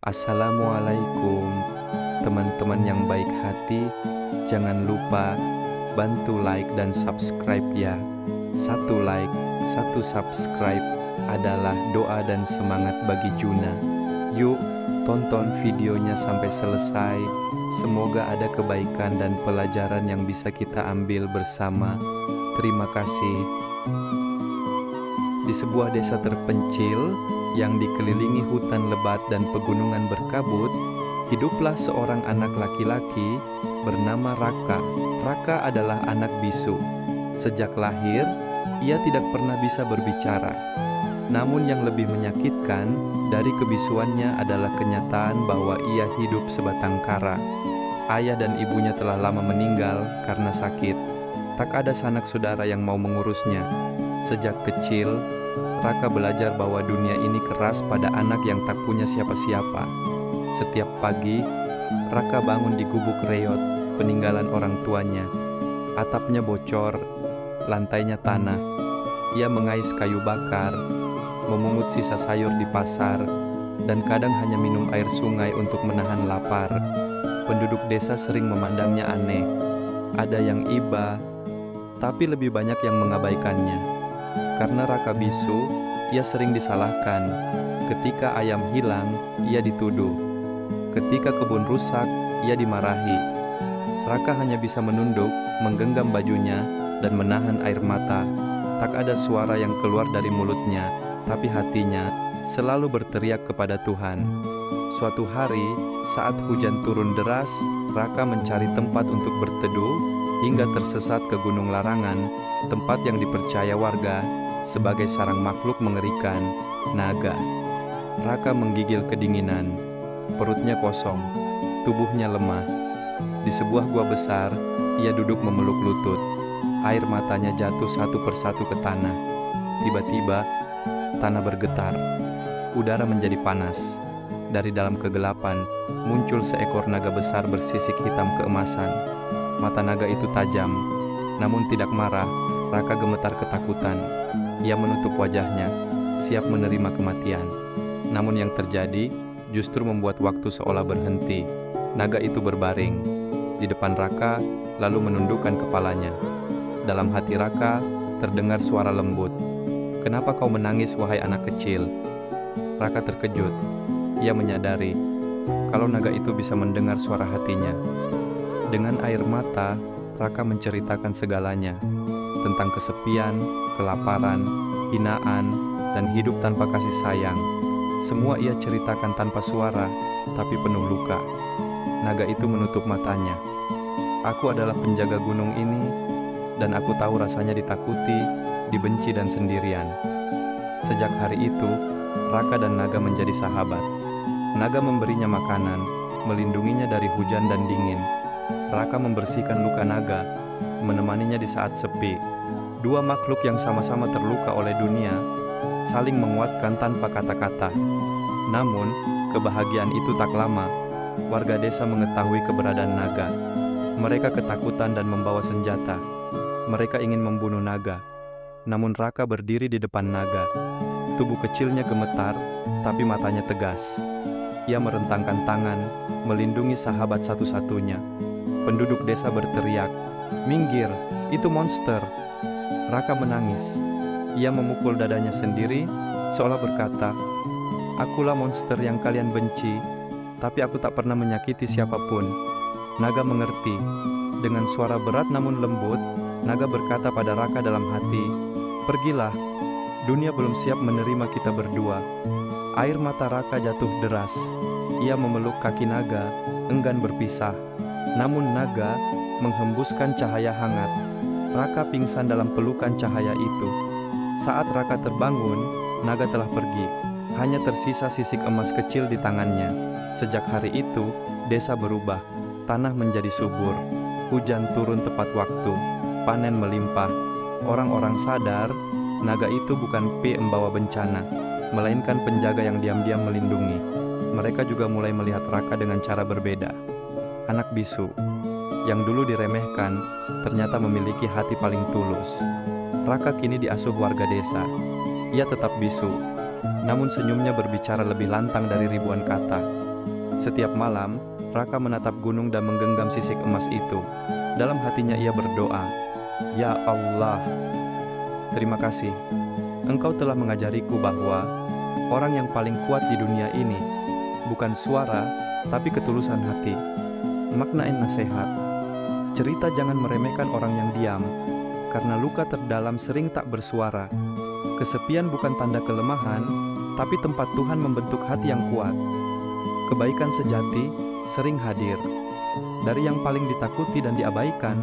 Assalamualaikum, teman-teman yang baik hati. Jangan lupa bantu like dan subscribe ya. Satu like, satu subscribe adalah doa dan semangat bagi Juna. Yuk, tonton videonya sampai selesai. Semoga ada kebaikan dan pelajaran yang bisa kita ambil bersama. Terima kasih. Di sebuah desa terpencil yang dikelilingi hutan lebat dan pegunungan berkabut, hiduplah seorang anak laki-laki bernama Raka. Raka adalah anak bisu. Sejak lahir, ia tidak pernah bisa berbicara. Namun yang lebih menyakitkan dari kebisuannya adalah kenyataan bahwa ia hidup sebatang kara. Ayah dan ibunya telah lama meninggal karena sakit. Tak ada sanak saudara yang mau mengurusnya. Sejak kecil, Raka belajar bahwa dunia ini keras pada anak yang tak punya siapa-siapa. Setiap pagi, Raka bangun di gubuk reot peninggalan orang tuanya. Atapnya bocor, lantainya tanah. Ia mengais kayu bakar, memungut sisa sayur di pasar, dan kadang hanya minum air sungai untuk menahan lapar. Penduduk desa sering memandangnya aneh. Ada yang iba, tapi lebih banyak yang mengabaikannya. Karena Raka bisu, ia sering disalahkan. Ketika ayam hilang, ia dituduh. Ketika kebun rusak, ia dimarahi. Raka hanya bisa menunduk, menggenggam bajunya, dan menahan air mata. Tak ada suara yang keluar dari mulutnya, tapi hatinya selalu berteriak kepada Tuhan. Suatu hari, saat hujan turun deras, Raka mencari tempat untuk berteduh, hingga tersesat ke Gunung Larangan, tempat yang dipercaya warga sebagai sarang makhluk mengerikan, naga. Raka menggigil kedinginan, perutnya kosong, tubuhnya lemah. Di sebuah gua besar, ia duduk memeluk lutut. Air matanya jatuh satu persatu ke tanah. Tiba-tiba, tanah bergetar. Udara menjadi panas. Dari dalam kegelapan, muncul seekor naga besar bersisik hitam keemasan. Mata naga itu tajam, namun tidak marah. Raka gemetar ketakutan. Ia menutup wajahnya, siap menerima kematian. Namun yang terjadi justru membuat waktu seolah berhenti. Naga itu berbaring di depan Raka, lalu menundukkan kepalanya. Dalam hati Raka terdengar suara lembut. "Kenapa kau menangis, wahai anak kecil?" Raka terkejut. Ia menyadari kalau naga itu bisa mendengar suara hatinya. Dengan air mata, Raka menceritakan segalanya. Tentang kesepian, kelaparan, hinaan, dan hidup tanpa kasih sayang. Semua ia ceritakan tanpa suara, tapi penuh luka. Naga itu menutup matanya. "Aku adalah penjaga gunung ini, dan aku tahu rasanya ditakuti, dibenci, dan sendirian." Sejak hari itu, Raka dan naga menjadi sahabat. Naga memberinya makanan, melindunginya dari hujan dan dingin. Raka membersihkan luka naga, menemaninya di saat sepi. Dua makhluk yang sama-sama terluka oleh dunia saling menguatkan tanpa kata-kata. Namun, kebahagiaan itu tak lama. Warga desa mengetahui keberadaan naga. Mereka ketakutan dan membawa senjata. Mereka ingin membunuh naga. Namun Raka berdiri di depan naga. Tubuh kecilnya gemetar, tapi matanya tegas. Ia merentangkan tangan, melindungi sahabat satu-satunya. Penduduk desa berteriak, "Minggir, itu monster!" Raka menangis. Ia memukul dadanya sendiri, seolah berkata, "Akulah monster yang kalian benci, tapi aku tak pernah menyakiti siapapun." Naga mengerti. Dengan suara berat namun lembut, naga berkata pada Raka dalam hati, "Pergilah, dunia belum siap menerima kita berdua." Air mata Raka jatuh deras. Ia memeluk kaki naga, enggan berpisah. Namun naga menghembuskan cahaya hangat. Raka pingsan dalam pelukan cahaya itu. Saat Raka terbangun, naga telah pergi. Hanya tersisa sisik emas kecil di tangannya. Sejak hari itu, desa berubah. Tanah menjadi subur. Hujan turun tepat waktu. Panen melimpah. Orang-orang sadar, naga itu bukan pembawa bencana, melainkan penjaga yang diam-diam melindungi. Mereka juga mulai melihat Raka dengan cara berbeda. Anak bisu yang dulu diremehkan, ternyata memiliki hati paling tulus. Raka kini diasuh warga desa. Ia tetap bisu, namun senyumnya berbicara lebih lantang dari ribuan kata. Setiap malam, Raka menatap gunung dan menggenggam sisik emas itu. Dalam hatinya ia berdoa, "Ya Allah, terima kasih. Engkau telah mengajariku bahwa orang yang paling kuat di dunia ini bukan suara, tapi ketulusan hati." Maknain nasihat. Cerita jangan meremehkan orang yang diam, karena luka terdalam sering tak bersuara. Kesepian bukan tanda kelemahan, tapi tempat Tuhan membentuk hati yang kuat. Kebaikan sejati sering hadir. Dari yang paling ditakuti dan diabaikan,